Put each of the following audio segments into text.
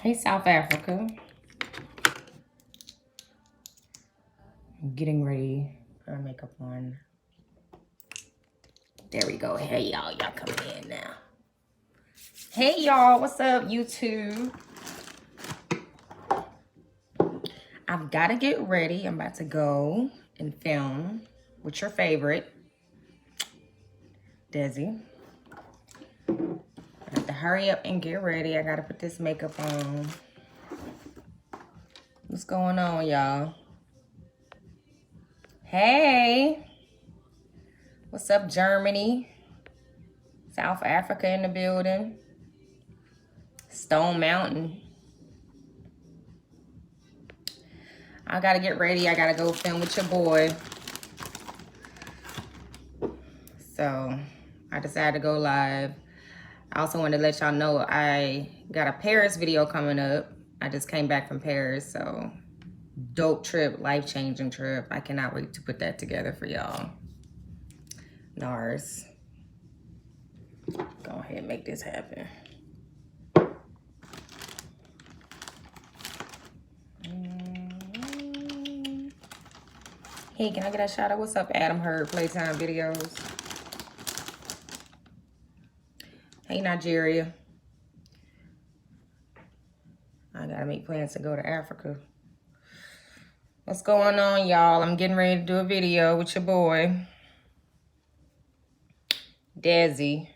Hey, South Africa. I'm getting ready. Put our makeup on. There we go. Hey, y'all. Y'all come in now. Hey, y'all. What's up, YouTube? I've got to get ready. I'm about to go and film with your favorite, Desi. I have to hurry up and get ready. I got to put this makeup on. What's going on, y'all? Hey. What's up, Germany? South Africa in the building. Stone Mountain. I gotta get ready. I gotta go film with your boy. So I decided to go live. I also wanted to let y'all know I got a Paris video coming up. I just came back from Paris, so dope trip, life-changing trip. I cannot wait to put that together for y'all. NARS. Go ahead and make this happen. Hey, can I get a shout out? What's up, Adam Hurd Playtime Videos? Hey, Nigeria. I gotta make plans to go to Africa. What's going on, y'all? I'm getting ready to do a video with your boy, Desi.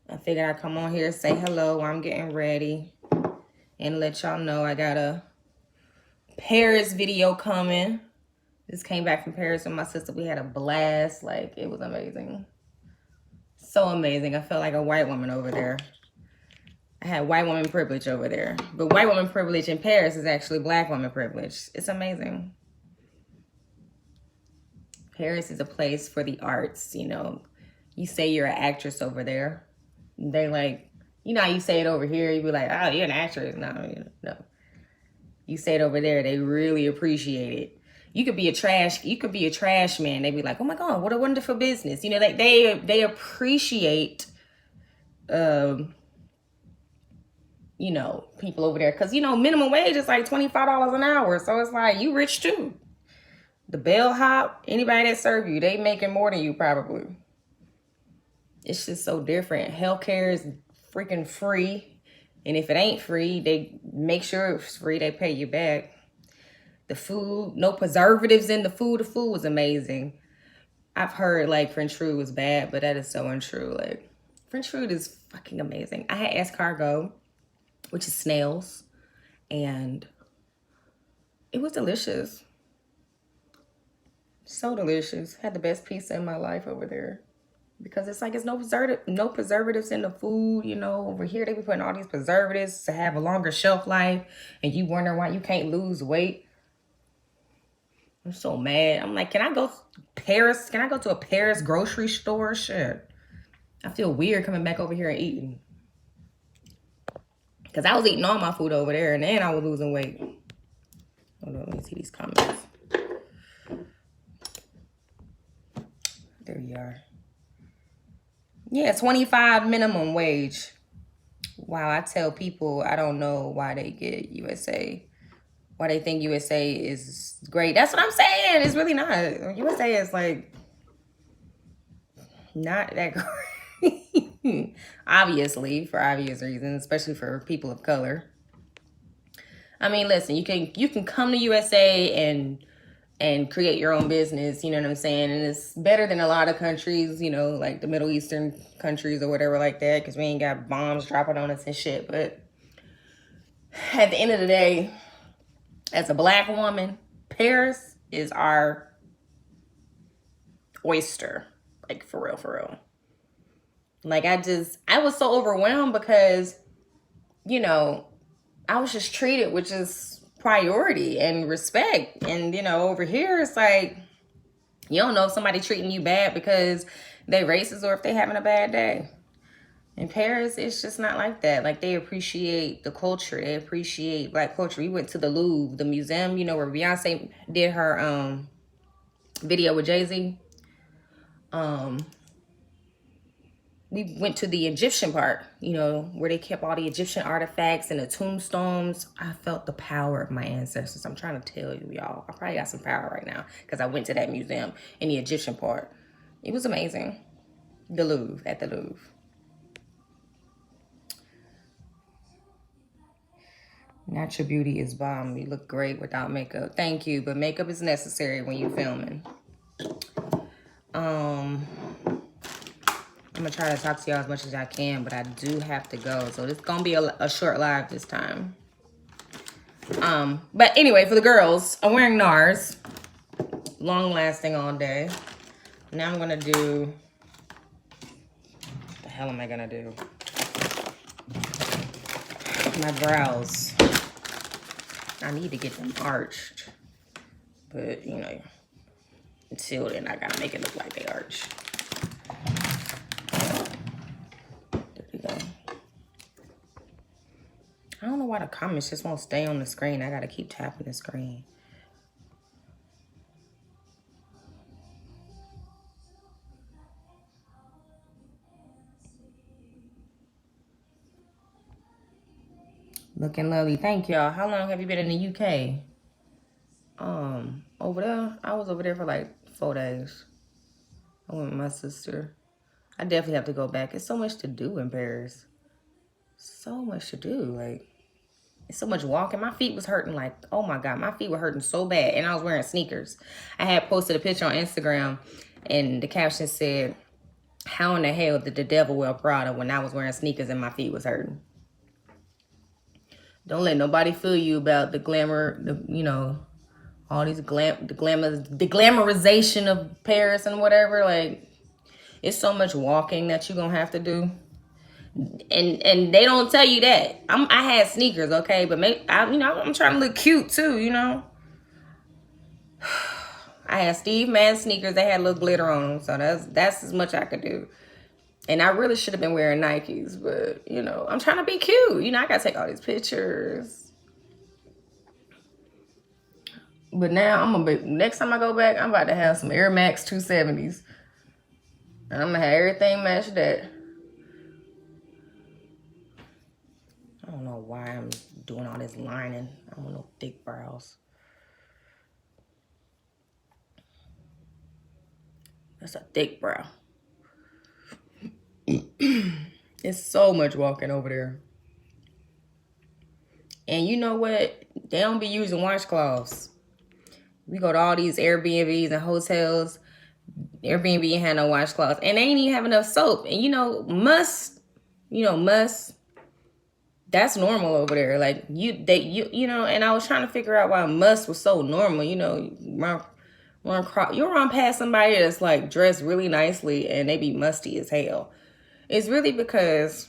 I figured I'd come on here, say hello while I'm getting ready, and let y'all know I got a Paris video coming. Just came back from Paris with my sister. We had a blast. Like, it was amazing. So amazing. I felt like a white woman over there. I had white woman privilege over there. But white woman privilege in Paris is actually black woman privilege. It's amazing. Paris is a place for the arts, you know. You say you're an actress over there. They like, you know how you say it over here, you be like, oh, you're an actress. No. You say it over there, they really appreciate it. You could be a trash man. They be like, oh my God, what a wonderful business. You know, like they appreciate you know, people over there. Cause you know, minimum wage is like $25 an hour. So it's like, you rich too. The bellhop, anybody that serve you, they making more than you probably. It's just so different. Healthcare is freaking free. And if it ain't free, they make sure it's free. They pay you back. The food, no preservatives in the food. The food was amazing. I've heard like French food was bad, but that is so untrue. Like, French food is fucking amazing. I had escargot, which is snails, and it was delicious. So delicious. Had the best pizza in my life over there. Because it's like, it's no preservatives in the food, you know. Over here, they be putting all these preservatives to have a longer shelf life. And you wonder why you can't lose weight. I'm so mad. I'm like, can I go to Paris? Can I go to a Paris grocery store? Shit. I feel weird coming back over here and eating. Because I was eating all my food over there. And then I was losing weight. Hold on, let me see these comments. There you are. Yeah, 25 minimum wage. Wow, I tell people I don't know why they get USA. Why they think USA is great. That's what I'm saying. It's really not. USA is like not that great. Obviously, for obvious reasons, especially for people of color. I mean, listen, you can come to USA and create your own business, you know what I'm saying? And it's better than a lot of countries, you know, like the Middle Eastern countries or whatever like that, because we ain't got bombs dropping on us and shit. But at the end of the day, as a black woman, Paris is our oyster. Like, for real, for real. Like, I was so overwhelmed because, you know, I was just treated with just priority and respect. And, you know, over here, it's like, you don't know if somebody treating you bad because they racist or if they having a bad day. In Paris, it's just not like that. Like, they appreciate the culture. They appreciate black culture. We went to the Louvre, the museum, you know, where Beyonce did her video with Jay-Z. we went to the Egyptian part, you know, where they kept all the Egyptian artifacts and the tombstones. I felt the power of my ancestors. I'm trying to tell you, y'all. I probably got some power right now because I went to that museum in the Egyptian part. It was amazing. The Louvre, at the Louvre. Natural beauty is bomb. You look great without makeup. Thank you, but makeup is necessary when you're filming. I'm gonna try to talk to y'all as much as I can, but I do have to go. So this is gonna be a short live this time. But anyway, for the girls, I'm wearing NARS. Long lasting all day. Now I'm gonna do, what the hell am I gonna do? My brows. I need to get them arched. But, you know, until then, I gotta make it look like they arch. There we go. I don't know why the comments just won't stay on the screen. I gotta keep tapping the screen. Looking lovely. Thank y'all. How long have you been in the UK? Over there, I was over there for like 4 days. I went with my sister. I definitely have to go back. It's so much to do in Paris. So much to do. Like, it's so much walking. My feet was hurting like, oh my God, my feet were hurting so bad. And I was wearing sneakers. I had posted a picture on Instagram and the caption said, how in the hell did the devil wear Prada when I was wearing sneakers and my feet was hurting? Don't let nobody fool you about the glamour, you know, all these the glamorization of Paris and whatever. Like, it's so much walking that you're gonna have to do. And they don't tell you that. I had sneakers, okay, but I'm trying to look cute too, you know. I had Steve Madden sneakers. They had a little glitter on them, so that's as much I could do. And I really should have been wearing Nikes, but you know, I'm trying to be cute. You know, I gotta take all these pictures. But now next time I go back, I'm about to have some Air Max 270s, and I'm gonna have everything match that. I don't know why I'm doing all this lining. I don't want no thick brows. That's a thick brow. It's so much walking over there. And you know what? They don't be using washcloths. We go to all these Airbnbs and hotels. Airbnb ain't had no washcloths. And they ain't even have enough soap. And you know, must, that's normal over there. Like you know, and I was trying to figure out why must was so normal. You know, you're on past somebody that's like dressed really nicely and they be musty as hell. It's really because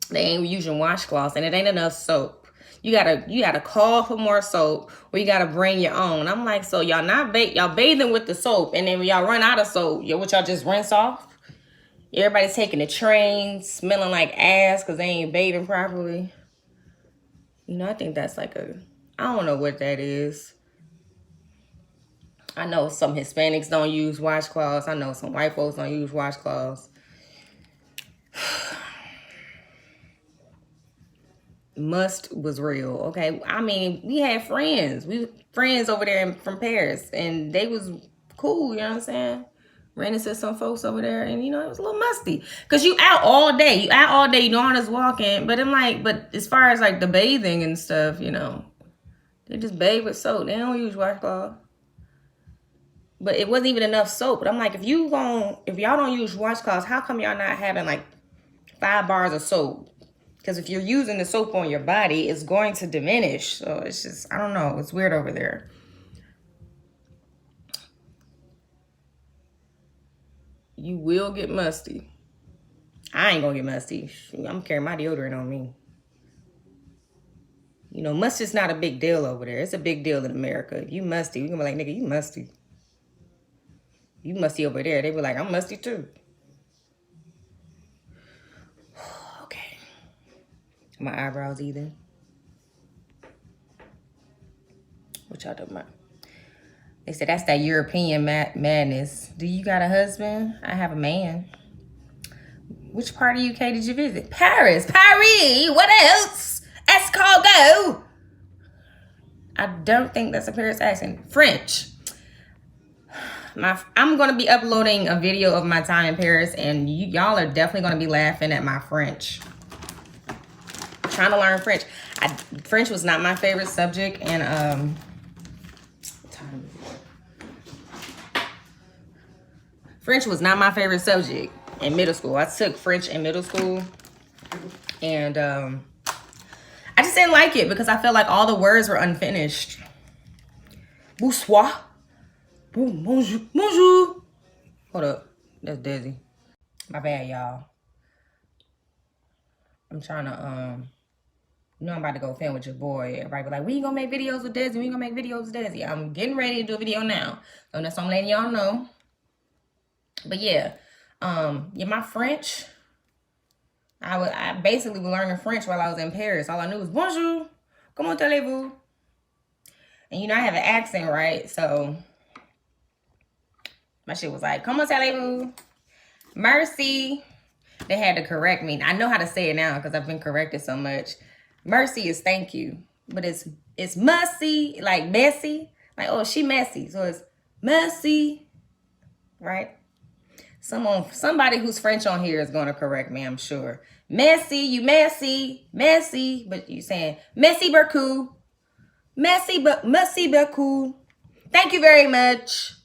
they ain't using washcloths and it ain't enough soap. You gotta call for more soap, or you gotta bring your own. I'm like, so y'all y'all bathing with the soap, and then when y'all run out of soap, y'all just rinse off. Everybody's taking the train, smelling like ass because they ain't bathing properly. You know, I think that's like I don't know what that is. I know some Hispanics don't use washcloths. I know some white folks don't use washcloths. Must was real, okay? I mean, we had friends. Over there from Paris, and they was cool, you know what I'm saying? Ran into some folks over there, and, you know, it was a little musty. Because you out all day. You know how it's walking. But I'm like, but as far as, like, the bathing and stuff, you know, they just bathe with soap. They don't use washcloth. But it wasn't even enough soap. But I'm like, if y'all don't use washcloths, how come y'all not having, like, 5 bars of soap? Because if you're using the soap on your body, it's going to diminish. So it's just, I don't know. It's weird over there. You will get musty. I ain't gonna get musty. I'm carrying my deodorant on me. You know, must is not a big deal over there. It's a big deal in America. If you musty, you gonna be like, nigga, you musty. You musty over there. They be like, I'm musty too. Okay. My eyebrows either. What y'all talking about? They said that's that European madness. Do you got a husband? I have a man. Which part of UK did you visit? Paris. Paris. What else? Escargot. I don't think that's a Paris accent. French. I'm going to be uploading a video of my time in Paris, and y'all are definitely going to be laughing at my French. I'm trying to learn French. French was not my favorite subject, and French was not my favorite subject in middle school. I took French in middle school, and I just didn't like it because I felt like all the words were unfinished. Bonsoir. Bonjour. Bonjour. Hold up. That's Desi. My bad, y'all. I'm trying to, you know I'm about to go film with your boy. Everybody be like, we ain't gonna make videos with Desi. We ain't gonna make videos with Desi. I'm getting ready to do a video now. So that's what I'm letting y'all know. But yeah, my French, I basically was learning French while I was in Paris. All I knew was, bonjour, comment allez-vous? And you know, I have an accent, right? So my shit was like, comment allez-vous? Mercy. They had to correct me. I know how to say it now because I've been corrected so much. Mercy is thank you. But it's messy, like messy. Like, oh, she messy. So it's messy, right? Somebody who's French on here is going to correct me, I'm sure. Messy, you messy, messy. But you saying, merci beaucoup. Merci beaucoup. Thank you very much.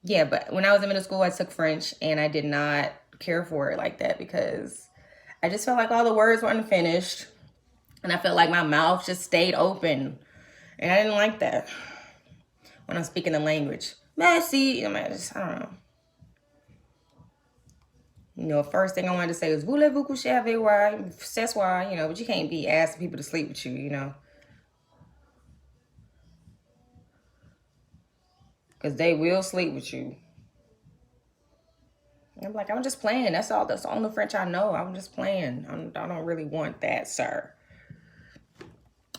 Yeah, but when I was in middle school, I took French, and I did not care for it like that because I just felt like all the words were unfinished, and I felt like my mouth just stayed open, and I didn't like that when I'm speaking the language. Merci, I don't know. You know, first thing I wanted to say was, voulez-vous coucher avec moi? C'est soir, you know, but you can't be asking people to sleep with you, you know. Because they will sleep with you. I'm like, I'm just playing. That's all. That's the only French I know. I'm just playing. I don't really want that, sir.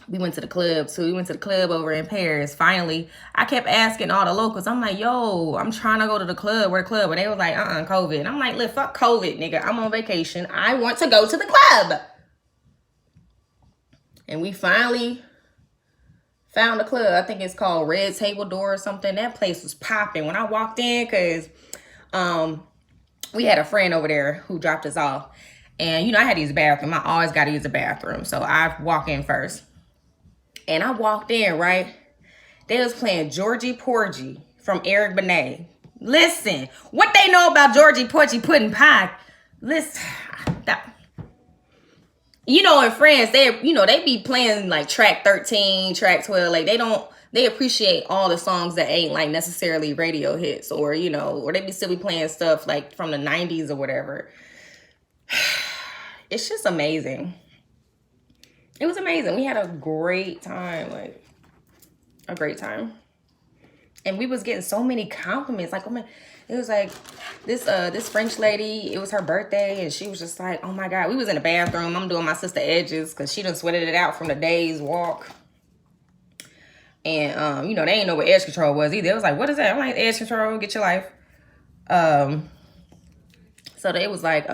We went to the club, too. We went to the club over in Paris. Finally, I kept asking all the locals. I'm like, yo, I'm trying to go to the club. Where the club? And they was like, COVID. And I'm like, look, fuck COVID, nigga. I'm on vacation. I want to go to the club. And we finally found a club. I think it's called Red Table Door or something. That place was popping when I walked in because we had a friend over there who dropped us off. And, you know, I had to use the bathroom. I always got to use the bathroom. So I walk in first. And I walked in, right? They was playing Georgie Porgy from Eric Benet. Listen, what they know about Georgie Porgy pudding pie? Listen, you know, in France, they be playing like track 13, track 12. Like they appreciate all the songs that ain't like necessarily radio hits, or, you know, or they be still be playing stuff like from the 90s or whatever. It's just amazing. It was amazing. We had a great time, like a great time. And we was getting so many compliments. Like, oh man, it was like this French lady, it was her birthday, and she was just like, oh my God. We was in the bathroom. I'm doing my sister edges because she done sweated it out from the day's walk. And, you know, they ain't know what edge control was either. It was like, what is that? I'm like, edge control, get your life. So they was like,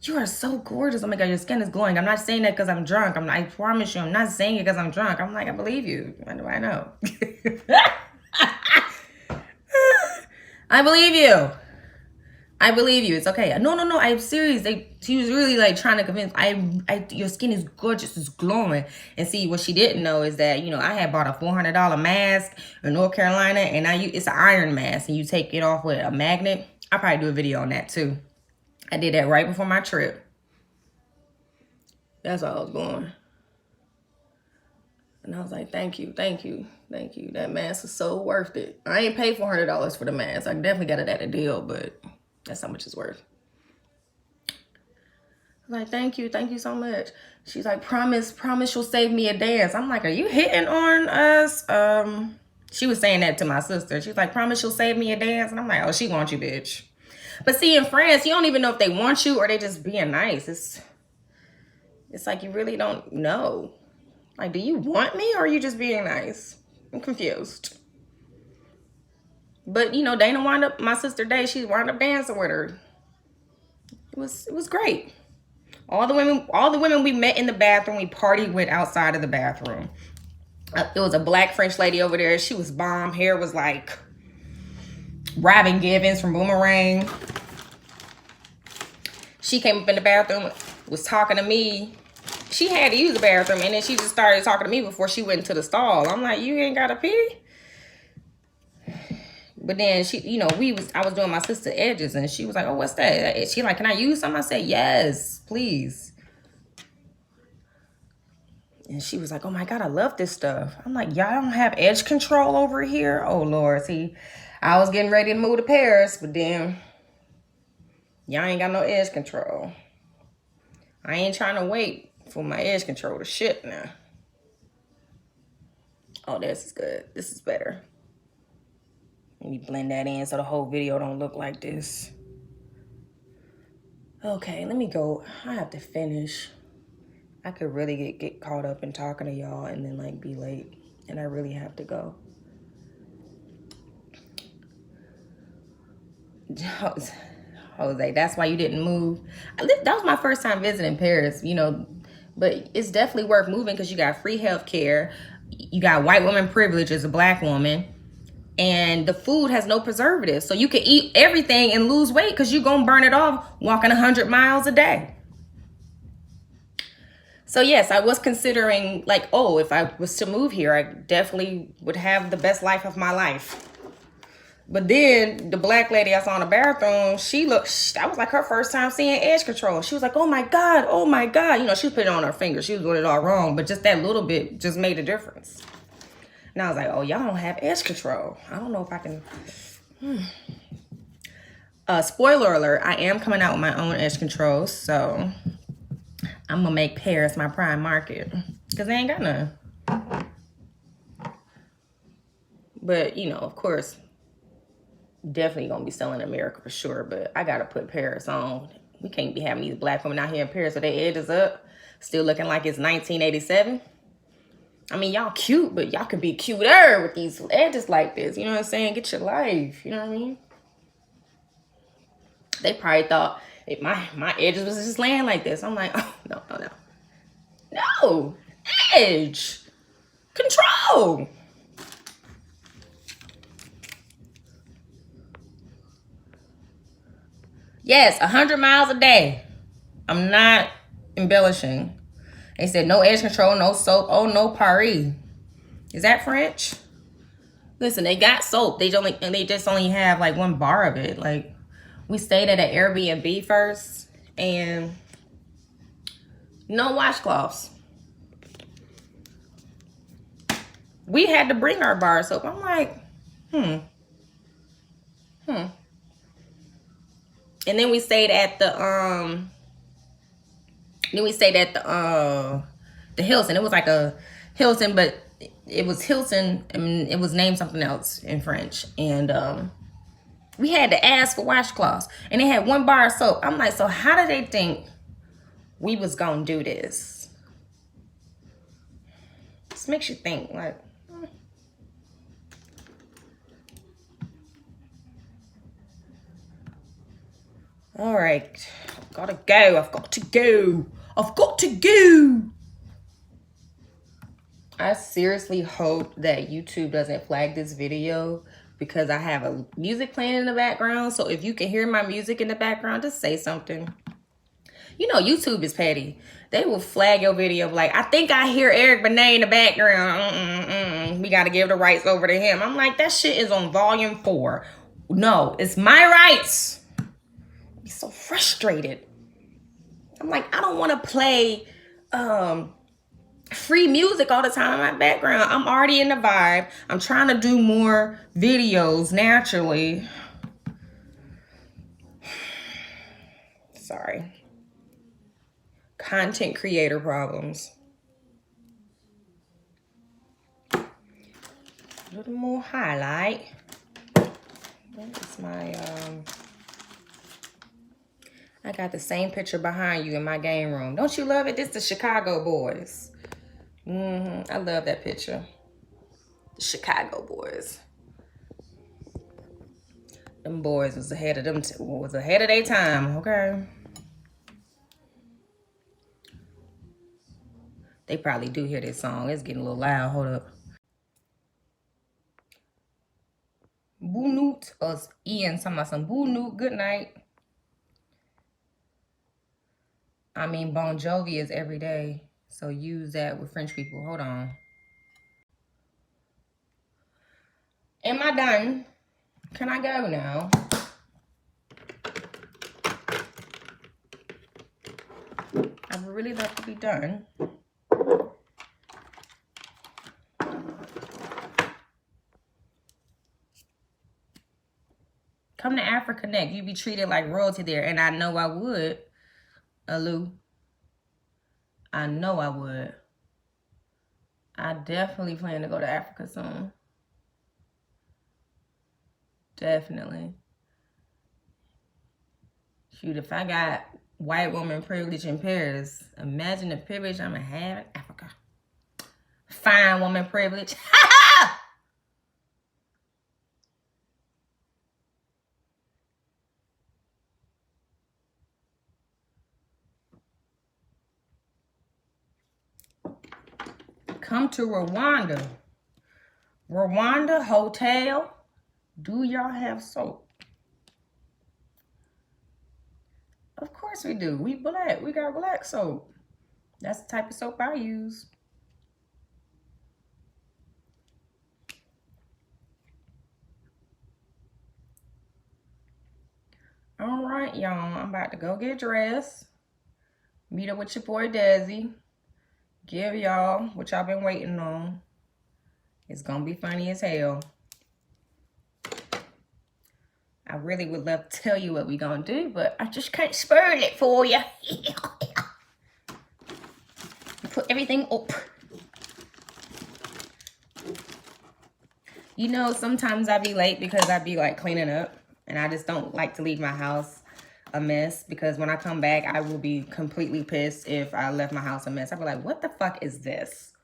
you are so gorgeous. Oh my God, your skin is glowing. I'm not saying that because I'm drunk. I promise you, I'm not saying it because I'm drunk. I'm like, I believe you. Why do I know? I believe you. I believe you. It's okay. No. I'm serious. She was really like trying to convince. Your skin is gorgeous. It's glowing. And see, what she didn't know is that, you know, I had bought a $400 mask in North Carolina, and it's an iron mask, and you take it off with a magnet. I'll probably do a video on that too. I did that right before my trip. That's all I was going. And I was like, thank you. That mask is so worth it. I ain't paid $400 for the mask. I definitely got it at a deal, but that's how much it's worth. I'm like, thank you so much. She's like, promise you'll save me a dance. I'm like, are you hitting on us? She was saying that to my sister. She's like, promise you'll save me a dance. And I'm like, oh, she wants you, bitch. But see, in France, you don't even know if they want you or they just being nice. It's like you really don't know. Like, do you want me or are you just being nice? I'm confused. But, you know, Dana my sister Day, she wound up dancing with her. was great. All the women we met in the bathroom, we partied with outside of the bathroom. There was a black French lady over there. She was bomb. Hair was like Robin Givens from Boomerang. She came up in the bathroom, was talking to me. She had to use the bathroom, and then she just started talking to me before she went into the stall. I'm like, you ain't got to pee? But then she, you know, I was doing my sister edges, and she was like, oh, what's that? She like, can I use some? I said, yes, please. And she was like, oh my God, I love this stuff. I'm like, y'all don't have edge control over here? Oh Lord, see, I was getting ready to move to Paris, but then y'all ain't got no edge control. I ain't trying to wait for my edge control to shit now. Oh, this is good. This is better. Let me blend that in so the whole video don't look like this. Okay, let me go. I have to finish. I could really get caught up in talking to y'all and then like be late. And I really have to go. Jose, that's why you didn't move. That was my first time visiting Paris, you know. But it's definitely worth moving because you got free health care. You got white woman privilege as a black woman. And the food has no preservatives. So you can eat everything and lose weight because you're going to burn it off walking 100 miles a day. So yes, I was considering like, oh, if I was to move here, I definitely would have the best life of my life. But then the black lady I saw in the bathroom, that was like her first time seeing edge control. She was like, oh my God. You know, she put it on her finger. She was doing it all wrong. But just that little bit just made a difference. And I was like, oh, y'all don't have edge control. I don't know if I can. Spoiler alert, I am coming out with my own edge control. So I'm going to make Paris my prime market. Because they ain't got none. But, you know, of course, definitely going to be selling in America for sure. But I got to put Paris on. We can't be having these black women out here in Paris with their edges up. Still looking like it's 1987. I mean, y'all cute, but y'all could be cuter with these edges like this. You know what I'm saying? Get your life. You know what I mean? They probably thought my edges was just laying like this. I'm like, oh, no. No. Edge. Control. Yes, 100 miles a day. I'm not embellishing. They said no edge control, no soap. Oh, no Paris. Is that French? Listen, they got soap. They just only have like one bar of it. Like, we stayed at an Airbnb first, and no washcloths. We had to bring our bar of soap. I'm like, And then we stayed at the Hilton. It was like a Hilton, but it was Hilton, and it was named something else in French. And we had to ask for washcloths, and they had one bar of soap. I'm like, so how did they think we was gonna do this? This makes you think, like. All right, I've got to go. I seriously hope that YouTube doesn't flag this video because I have a music playing in the background. So if you can hear my music in the background, just say something. You know, YouTube is petty. They will flag your video like, I think I hear Eric Benet in the background. We got to give the rights over to him. I'm like, that shit is on volume 4. No, it's my rights. I'm so frustrated. I'm like, I don't want to play free music all the time in my background. I'm already in the vibe. I'm trying to do more videos naturally. Sorry. Content creator problems. A little more highlight. That's my I got the same picture behind you in my game room. Don't you love it? This is the Chicago boys. I love that picture. The Chicago boys. Them boys was ahead of their time, okay? They probably do hear this song. It's getting a little loud. Hold up. Bunut, us Ian talking about some Bunut. Good night. I mean, Bon Jovi is every day. So use that with French people. Hold on. Am I done? Can I go now? I would really like to be done. Come to Africa Connect. You'd be treated like royalty there. And I know I would. Alu. I know I would. I definitely plan to go to Africa soon. Definitely. Shoot, if I got white woman privilege in Paris, imagine the privilege I'm going to have in Africa. Fine woman privilege. Come to Rwanda. Rwanda Hotel. Do y'all have soap? Of course we do. We black. We got black soap. That's the type of soap I use. All right, y'all. I'm about to go get dressed. Meet up with your boy Desi. Give y'all what y'all been waiting on. It's gonna be funny as hell. I really would love to tell you what we gonna do, but I just can't spoil it for you. Put everything up. You know, sometimes I be late because I be like cleaning up, and I just don't like to leave my house a mess, because when I come back, I will be completely pissed if I left my house a mess. I'll be like, what the fuck is this?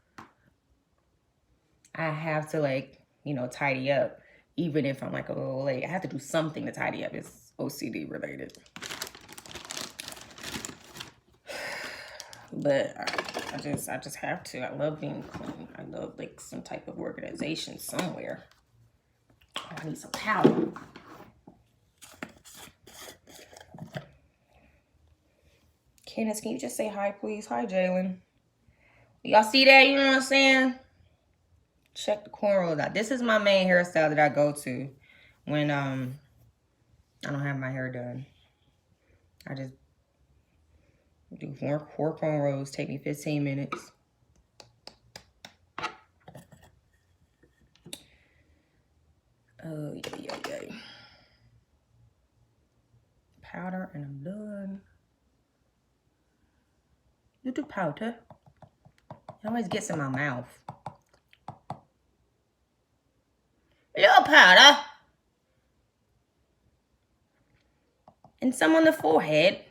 I have to, like, you know, tidy up. Even if I'm like a little late, I have to do something to tidy up. It's OCD related. But I just have to. I love being clean. I love like some type of organization somewhere. Oh, I need some powder. Candace, can you just say hi, please? Hi, Jalen. Y'all see that? You know what I'm saying? Check the cornrows out. This is my main hairstyle that I go to when I don't have my hair done. I just do four cornrows. Take me 15 minutes. Oh, yeah. Powder and I'm done. You do powder. It always gets in my mouth. Little powder. And some on the forehead.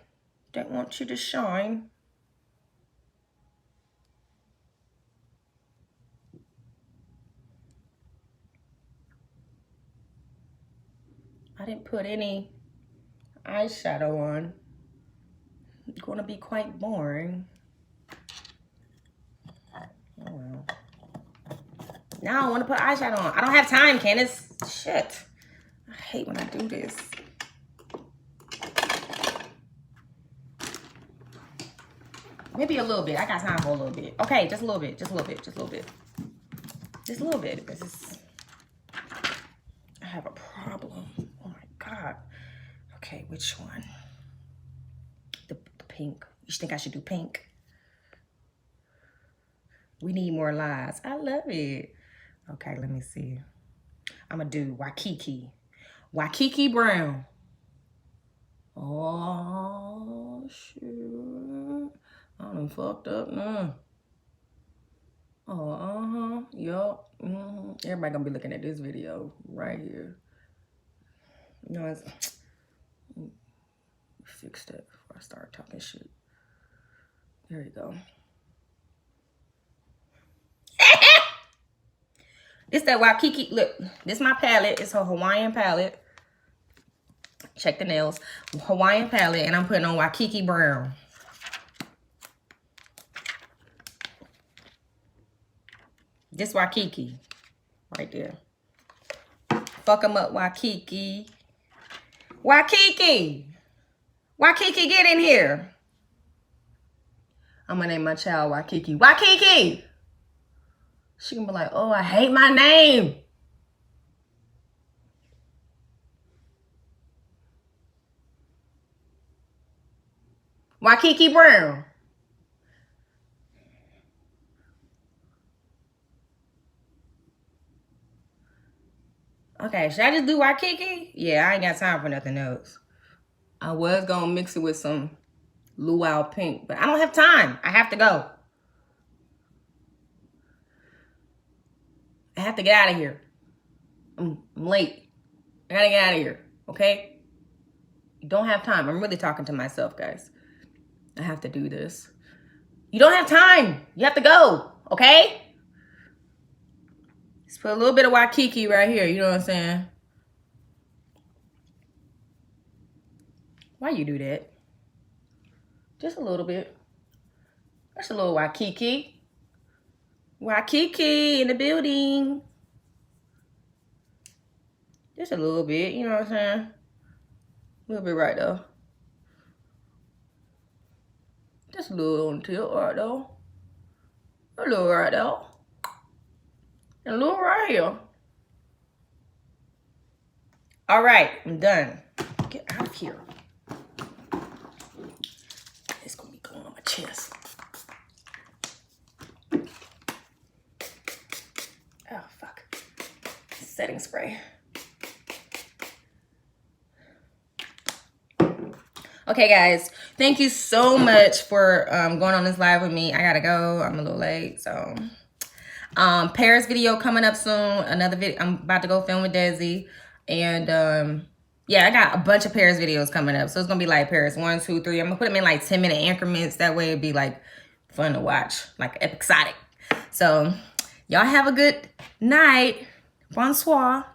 Don't want you to shine. I didn't put any eyeshadow on. It's going to be quite boring. Oh well. Now I want to put eyeshadow on. I don't have time, Candace. Shit. I hate when I do this. Maybe a little bit. I got time for a little bit. Okay, just a little bit. Just a little bit. Just a little bit. Just a little bit. This is... I have a problem. Oh my God. Okay, which one? The pink. You think I should do pink? We need more lies. I love it. Okay, let me see. I'm going to do Waikiki. Waikiki Brown. Oh, shit. I done fucked up now. Oh, yup. Everybody going to be looking at this video right here. You know, it's... Fix that before I start talking shit. There you go. This that Waikiki. Look, this is my palette. It's a Hawaiian palette. Check the nails. Hawaiian palette, and I'm putting on Waikiki Brown. This Waikiki right there. Fuck him up, Waikiki. Waikiki! Waikiki, get in here. I'm gonna name my child Waikiki. Waikiki! She gonna be like, oh, I hate my name. Waikiki Brown. Okay, should I just do Waikiki? Yeah, I ain't got time for nothing else. I was gonna mix it with some luau pink, but I don't have time. I have to go. I have to get out of here. I'm late. I gotta get out of here, okay? You don't have time. I'm really talking to myself, guys. I have to do this. You don't have time. You have to go, okay? Let's put a little bit of Waikiki right here. You know what I'm saying? Why you do that? Just a little bit. That's a little Waikiki. Waikiki in the building. Just a little bit, you know what I'm saying? A little bit right there. Just a little on the tip right there. A little right there. And a little right here. All right, I'm done. Get out of here. It's gonna be going on my chest. Oh, fuck. Setting spray. Okay, guys. Thank you so much for going on this live with me. I gotta go. I'm a little late, so... Paris video coming up soon. Another video. I'm about to go film with Desi. And yeah, I got a bunch of Paris videos coming up. So it's gonna be like Paris 1, 2, 3. I'm gonna put them in like 10-minute increments. That way it'd be like fun to watch. Like episodic. So y'all have a good night. Bonsoir.